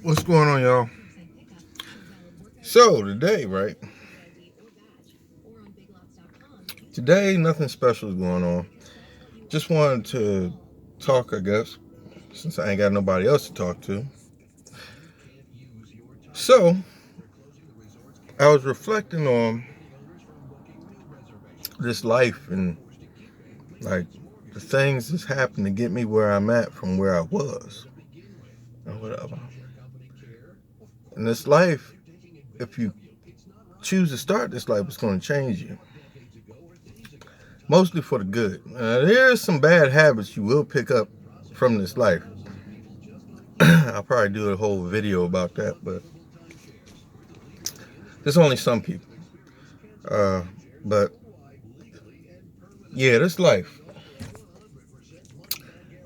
What's going on, y'all? So, today, right? Today, nothing special is going on. Just wanted to talk, I guess, since I ain't got nobody else to talk to. So, I was reflecting on this life and, like, the things that's happened to get me where I'm at from where I was, or whatever. And this life, if you choose to start this life, it's going to change you. Mostly for the good. There's some bad habits you will pick up from this life. I'll probably do a whole video about that, but there's only some people. But yeah, this life.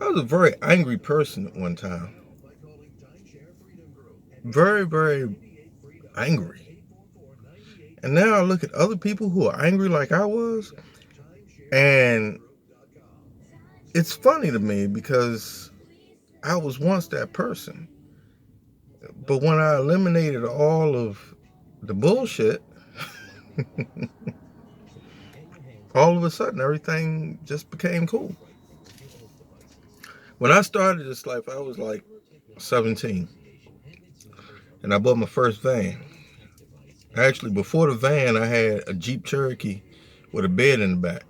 I was a very angry person at one time. Very, very angry. And now I look at other people who are angry like I was, and it's funny to me because I was once that person. But when I eliminated all of the bullshit, all of a sudden everything just became cool. When I started this life, I was like 17. And I bought my first van. Actually, before the van, I had a Jeep Cherokee with a bed in the back.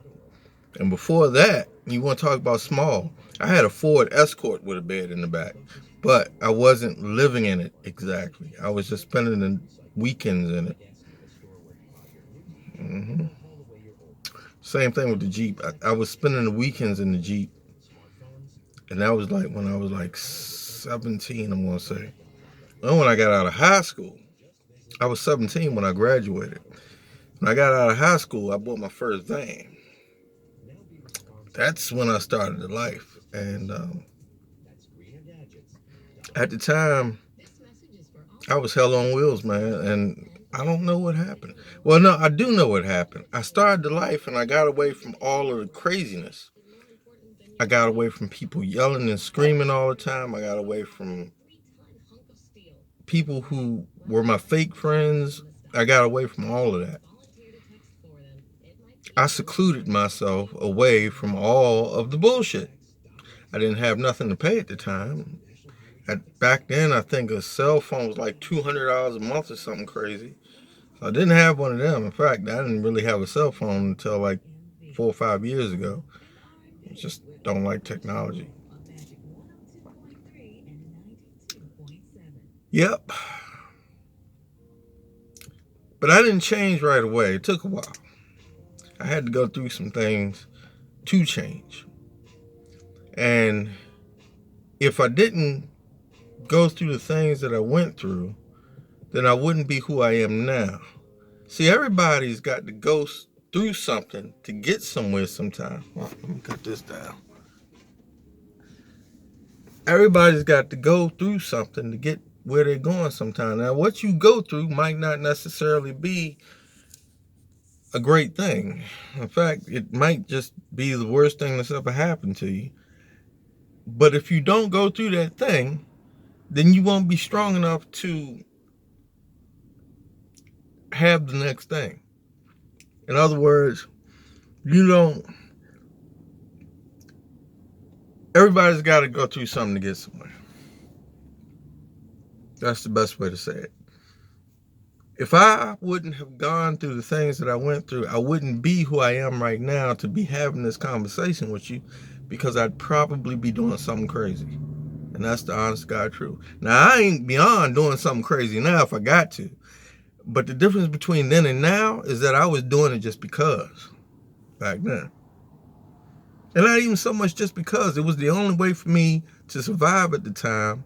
And before that, you want to talk about small, I had a Ford Escort with a bed in the back. But I wasn't living in it exactly. I was just spending the weekends in it. Same thing with the Jeep. I was spending the weekends in the Jeep. And that was like when I was like 17, I'm going to say. Then when I got out of high school, I was 17 when I graduated. When I got out of high school, I bought my first van. That's when I started the life. And at the time, I was hell on wheels, man. And I don't know what happened. Well, no, I do know what happened. I started the life and I got away from all of the craziness. I got away from people yelling and screaming all the time. I got away from people who were my fake friends. I got away from all of that. I secluded myself away from all of the bullshit. I didn't have nothing to pay at the time. Back then, I think a cell phone was like $200 a month or something crazy. So I didn't have one of them. In fact, I didn't really have a cell phone until like 4 or 5 years ago. I just don't like technology. Yep. But I didn't change right away. It took a while. I had to go through some things to change. And if I didn't go through the things that I went through, then I wouldn't be who I am now. See, everybody's got to go through something to get somewhere sometime. Well, let me cut this down. Everybody's got to go through something to get where they're going sometime. Now, what you go through might not necessarily be a great thing. In fact, it might just be the worst thing that's ever happened to you. But if you don't go through that thing, then you won't be strong enough to have the next thing. In other words, everybody's got to go through something to get somewhere. That's the best way to say it. If I wouldn't have gone through the things that I went through, I wouldn't be who I am right now to be having this conversation with you, because I'd probably be doing something crazy. And that's the honest God truth. Now, I ain't beyond doing something crazy now if I got to. But the difference between then and now is that I was doing it just because back then. And not even so much just because. It was the only way for me to survive at the time,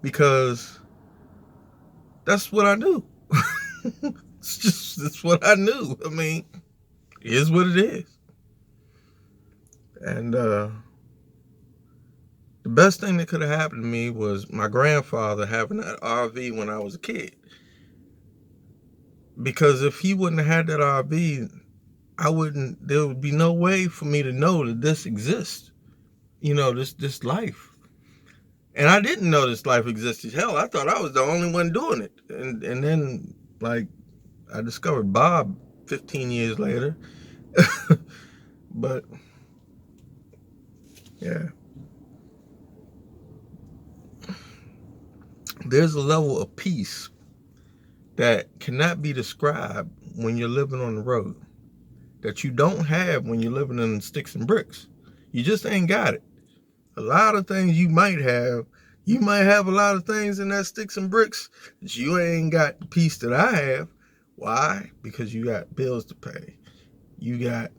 because that's what I knew. That's what I knew. I mean, it is what it is. And the best thing that could have happened to me was my grandfather having that RV when I was a kid. Because if he wouldn't have had that RV, there would be no way for me to know that this exists. This life. And I didn't know this life existed. Hell, I thought I was the only one doing it. And then, like, I discovered Bob 15 years later. But, yeah. There's a level of peace that cannot be described when you're living on the road, that you don't have when you're living in sticks and bricks. You just ain't got it. A lot of things you might have a lot of things in that sticks and bricks that you ain't got the peace that I have. Why? Because you got bills to pay. You got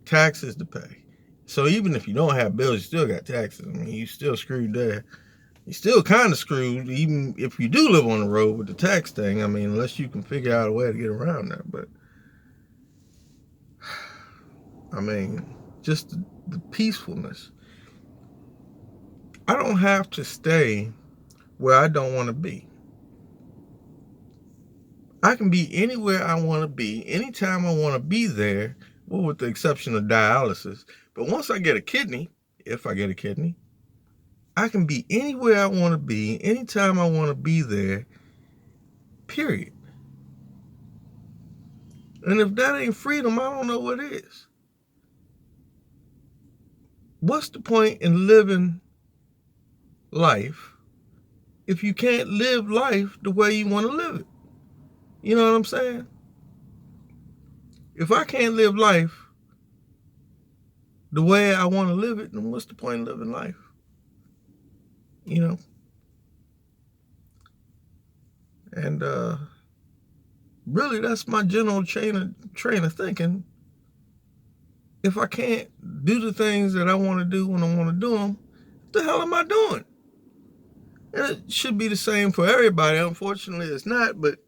taxes to pay. So even if you don't have bills, you still got taxes. I mean, you still screwed there. You're still kind of screwed, even if you do live on the road with the tax thing. I mean, unless you can figure out a way to get around that. But, I mean, just the peacefulness. I don't have to stay where I don't want to be. I can be anywhere I want to be, anytime I want to be there, well, with the exception of dialysis. But once I get a kidney, if I get a kidney, I can be anywhere I want to be, anytime I want to be there, period. And if that ain't freedom, I don't know what is. What's the point in living life if you can't live life the way you want to live it? You know what I'm saying? If I can't live life the way I want to live it, then what's the point in living life? You know? And really, that's my general train of thinking. If I can't do the things that I want to do when I want to do them, what the hell am I doing? And it should be the same for everybody. Unfortunately, it's not, but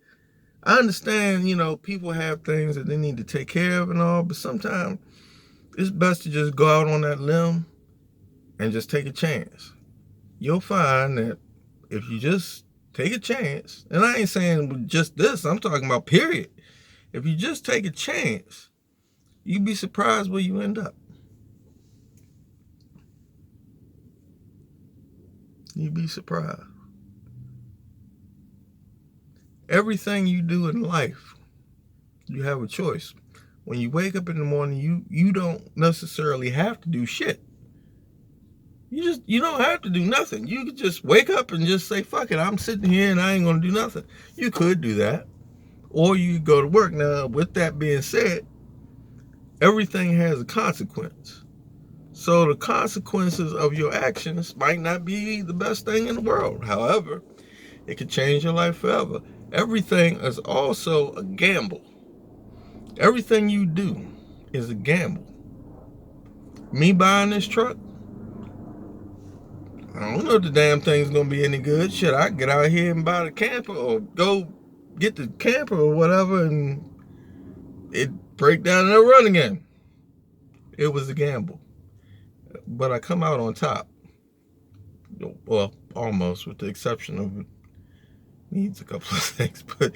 I understand, people have things that they need to take care of and all, but sometimes it's best to just go out on that limb and just take a chance. You'll find that if you just take a chance, and I ain't saying just this, I'm talking about period. If you just take a chance, you'd be surprised where you end up. You'd be surprised. Everything you do in life, you have a choice. When you wake up in the morning, you don't necessarily have to do shit. You don't have to do nothing. You could just wake up and just say, fuck it, I'm sitting here and I ain't gonna do nothing. You could do that. Or you could go to work. Now, with that being said, everything has a consequence. So the consequences of your actions might not be the best thing in the world. However, it could change your life forever. Everything is also a gamble. Everything you do is a gamble. Me buying this truck, I don't know if the damn thing's gonna be any good. Shit, I get out here and buy the camper or go get the camper or whatever and it break down and run again. It was a gamble. But I come out on top. Well, almost, with the exception of it needs a couple of things, but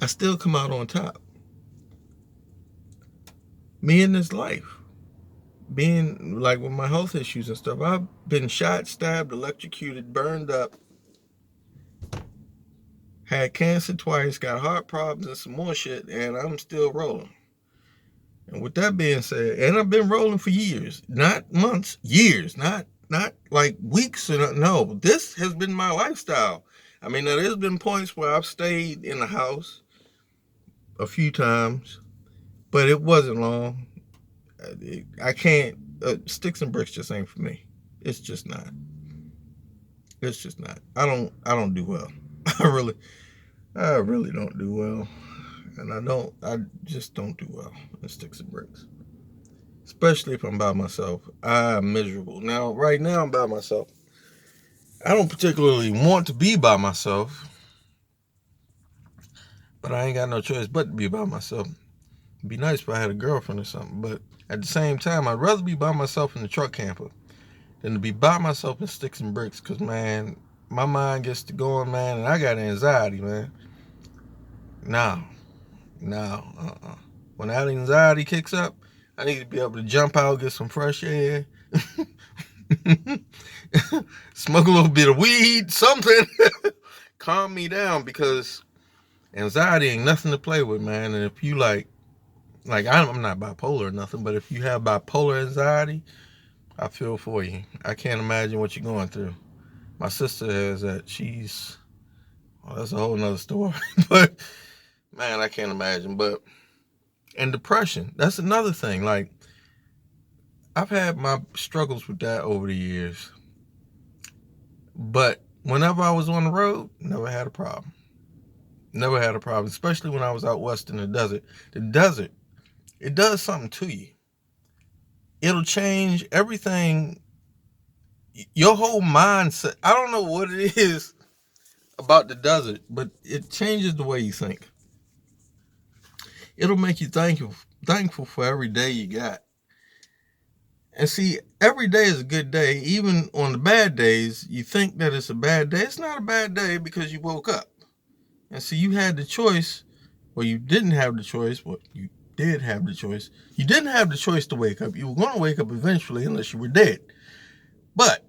I still come out on top. Me in this life, being like with my health issues and stuff, I've been shot, stabbed, electrocuted, burned up, had cancer twice, got heart problems and some more shit, and I'm still rolling. And with that being said, and I've been rolling for years, not months, years, not like weeks. No, this has been my lifestyle. I mean, there's been points where I've stayed in the house a few times, but it wasn't long. I can't. Sticks and bricks just ain't for me. It's just not. It's just not. I don't do well. I really don't do well, and I just don't do well in sticks and bricks. Especially if I'm by myself. I'm miserable. Now, right now I'm by myself. I don't particularly want to be by myself, but I ain't got no choice but to be by myself. It'd be nice if I had a girlfriend or something, but at the same time, I'd rather be by myself in the truck camper than to be by myself in sticks and bricks, because, man, my mind gets to going, man, and I got anxiety, man. No. When that anxiety kicks up, I need to be able to jump out, get some fresh air, Smoke a little bit of weed, something. Calm me down, because anxiety ain't nothing to play with, man. And if you I'm not bipolar or nothing, but if you have bipolar anxiety, I feel for you. I can't imagine what you're going through. My sister has that. That's a whole nother story. But man, I can't imagine. And depression, that's another thing. Like, I've had my struggles with that over the years. But whenever I was on the road, never had a problem. Never had a problem, especially when I was out west in the desert. The desert, it does something to you. It'll change everything, your whole mindset. I don't know what it is about the desert, but it changes the way you think. It'll make you thankful for every day you got. And see, every day is a good day. Even on the bad days, you think that it's a bad day. It's not a bad day because you woke up. And see, you had the choice, or you didn't have the choice. Well, you did have the choice. You didn't have the choice to wake up. You were going to wake up eventually unless you were dead. But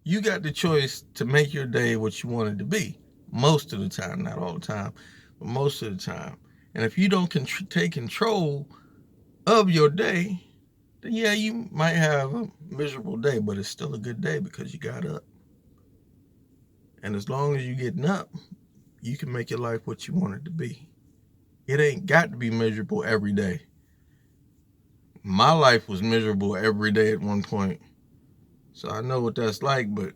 you got the choice to make your day what you want it to be. Most of the time, not all the time, but most of the time. And if you don't take control of your day, then yeah, you might have a miserable day, but it's still a good day because you got up. And as long as you're getting up, you can make your life what you want it to be. It ain't got to be miserable every day. My life was miserable every day at one point. So I know what that's like, but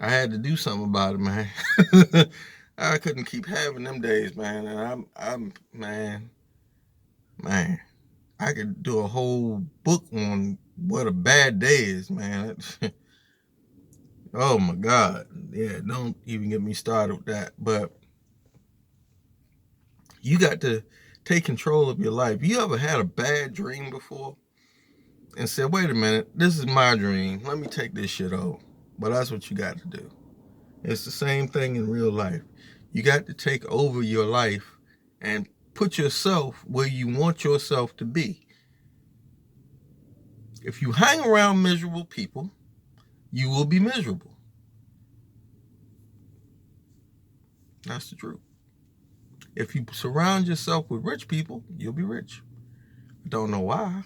I had to do something about it, man. I couldn't keep having them days, man. And man, I could do a whole book on what a bad day is, man. Oh my God. Yeah, don't even get me started with that. But you got to take control of your life. You ever had a bad dream before and said, wait a minute, this is my dream. Let me take this shit over. But that's what you got to do. It's the same thing in real life. You got to take over your life and put yourself where you want yourself to be. If you hang around miserable people, you will be miserable. That's the truth. If you surround yourself with rich people, you'll be rich. I don't know why.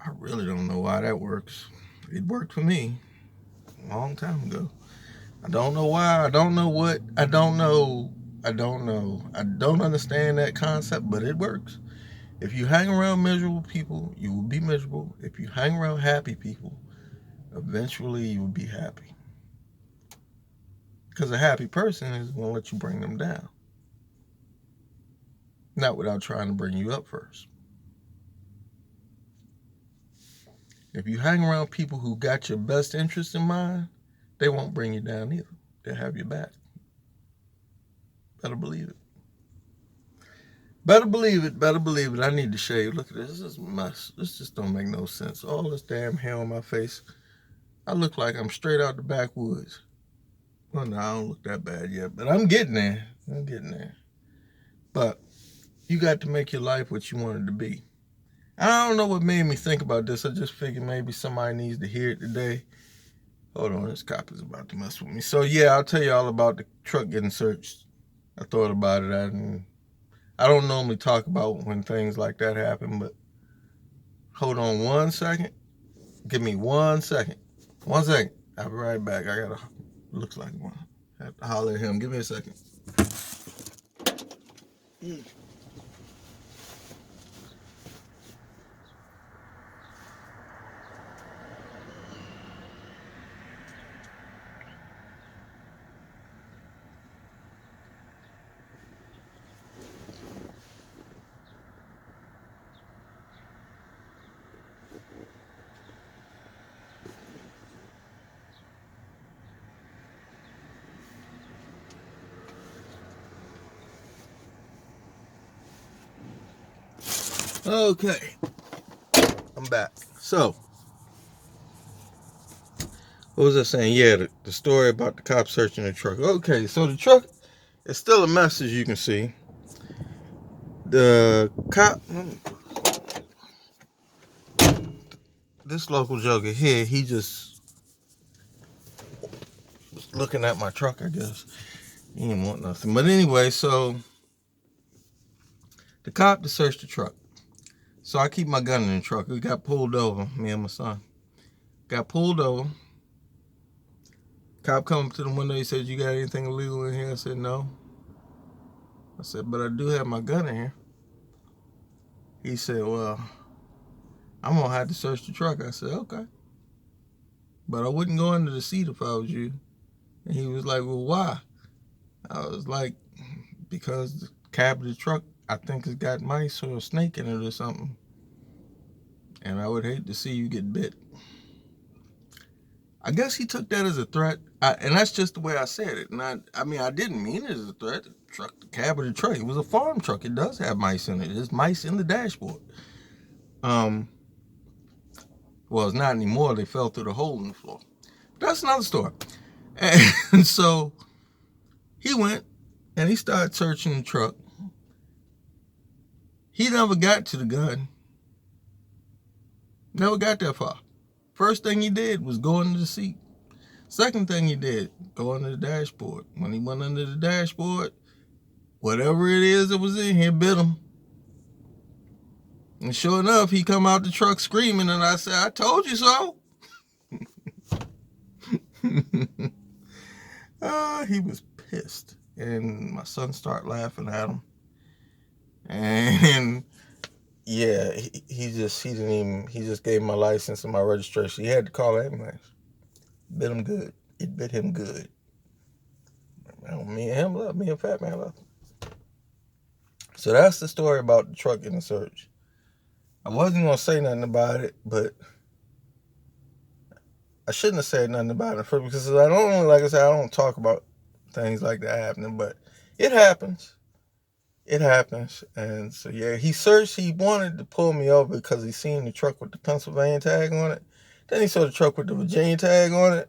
I really don't know why that works. It worked for me a long time ago. I don't know why. I don't know what. I don't know. I don't understand that concept, but it works. If you hang around miserable people, you will be miserable. If you hang around happy people, eventually you will be happy. Because a happy person is going to let you bring them down. Not without trying to bring you up first. If you hang around people who got your best interest in mind, they won't bring you down either. They'll have your back. Better believe it. Better believe it. Better believe it. I need to shave. Look at this. This is a mess. This just don't make no sense. All this damn hair on my face. I look like I'm straight out the backwoods. Well, no, I don't look that bad yet, but I'm getting there. But you got to make your life what you want it to be. I don't know what made me think about this. I just figured maybe somebody needs to hear it today. Hold on, this cop is about to mess with me. So yeah, I'll tell you all about the truck getting searched. I thought about it. I don't normally talk about when things like that happen, but hold on 1 second. Give me 1 second. 1 second. I'll be right back. Looks like one. I have to holler at him. Give me a second. Okay, I'm back. So, what was I saying? Yeah, the story about the cop searching the truck. Okay, so the truck is still a mess, as you can see. The cop, this local joker here, he just was looking at my truck, I guess. He didn't want nothing. But anyway, so the cop to search the truck. So I keep my gun in the truck. We got pulled over, me and my son. Got pulled over. Cop come up to the window. He said, "You got anything illegal in here?" I said, "No." I said, "But I do have my gun in here." He said, "Well, I'm going to have to search the truck." I said, "Okay. But I wouldn't go under the seat if I was you." And he was like, "Well, why?" I was like, "Because the cab of the truck, I think, has got mice or a snake in it or something. And I would hate to see you get bit." I guess he took that as a threat. And that's just the way I said it. And I mean, I didn't mean it as a threat. The cab of the truck, it was a farm truck. It does have mice in it. There's mice in the dashboard. Well, it's not anymore. They fell through the hole in the floor. That's another story. And so he went and he started searching the truck. He never got to the gun. Never got that far. First thing he did was go under the seat. Second thing he did, go under the dashboard. When he went under the dashboard, whatever it is that was in here bit him. And sure enough, he come out the truck screaming, and I said, "I told you so." He was pissed. And my son started laughing at him. And yeah, he just gave my license and my registration. He had to call ambulance. Bit him good. It bit him good. Me and him love. Me and Fat Man love. So that's the story about the truck getting searched. I wasn't going to say nothing about it, but I shouldn't have said nothing about it first because I don't, like I said, I don't talk about things like that happening, but it happens. It happens. And so, yeah, he wanted to pull me over because he seen the truck with the Pennsylvania tag on it. Then he saw the truck with the Virginia tag on it.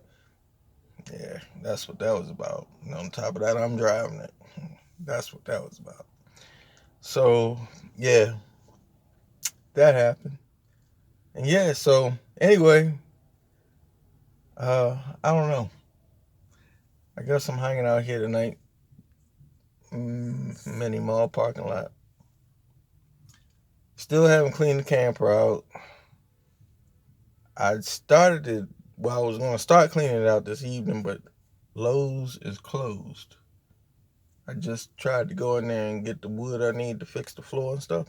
Yeah, that's what that was about. And on top of that, I'm driving it. That's what that was about. So, yeah, that happened. And yeah, so anyway, I don't know. I guess I'm hanging out here tonight. Mini mall parking lot. Still haven't cleaned the camper out. I was going to start cleaning it out this evening, but Lowe's is closed. I just tried to go in there and get the wood I need to fix the floor and stuff.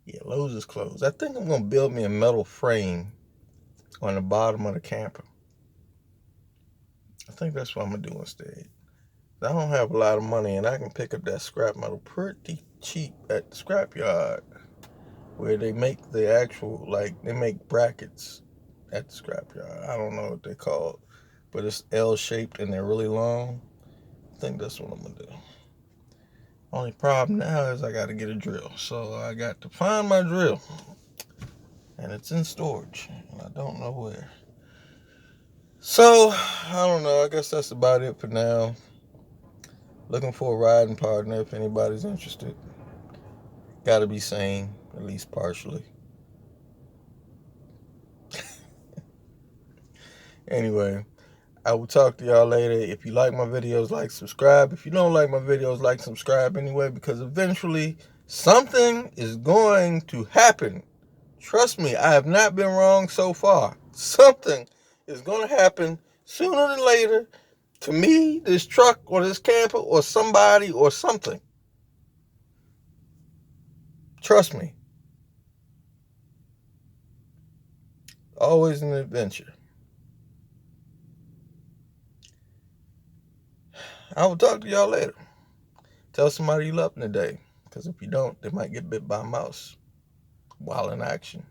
Yeah, Lowe's is closed. I think I'm going to build me a metal frame on the bottom of the camper. I think that's what I'm going to do instead. I don't have a lot of money, and I can pick up that scrap metal pretty cheap at the scrapyard, where they make the actual, they make brackets at the scrapyard. I don't know what they're called, but it's L-shaped and they're really long. I think that's what I'm going to do. Only problem now is I got to get a drill. So I got to find my drill, and it's in storage, and I don't know where. So, I don't know. I guess that's about it for now. Looking for a riding partner if anybody's interested. Got to be sane, at least partially. Anyway, I will talk to y'all later. If you like my videos, like, subscribe. If you don't like my videos, like, subscribe anyway, because eventually something is going to happen. Trust me, I have not been wrong so far. Something is going to happen sooner than later to me, this truck, or this camper, or somebody, or something. Trust me. Always an adventure. I will talk to y'all later. Tell somebody you love them today, because if you don't, they might get bit by a mouse while in action.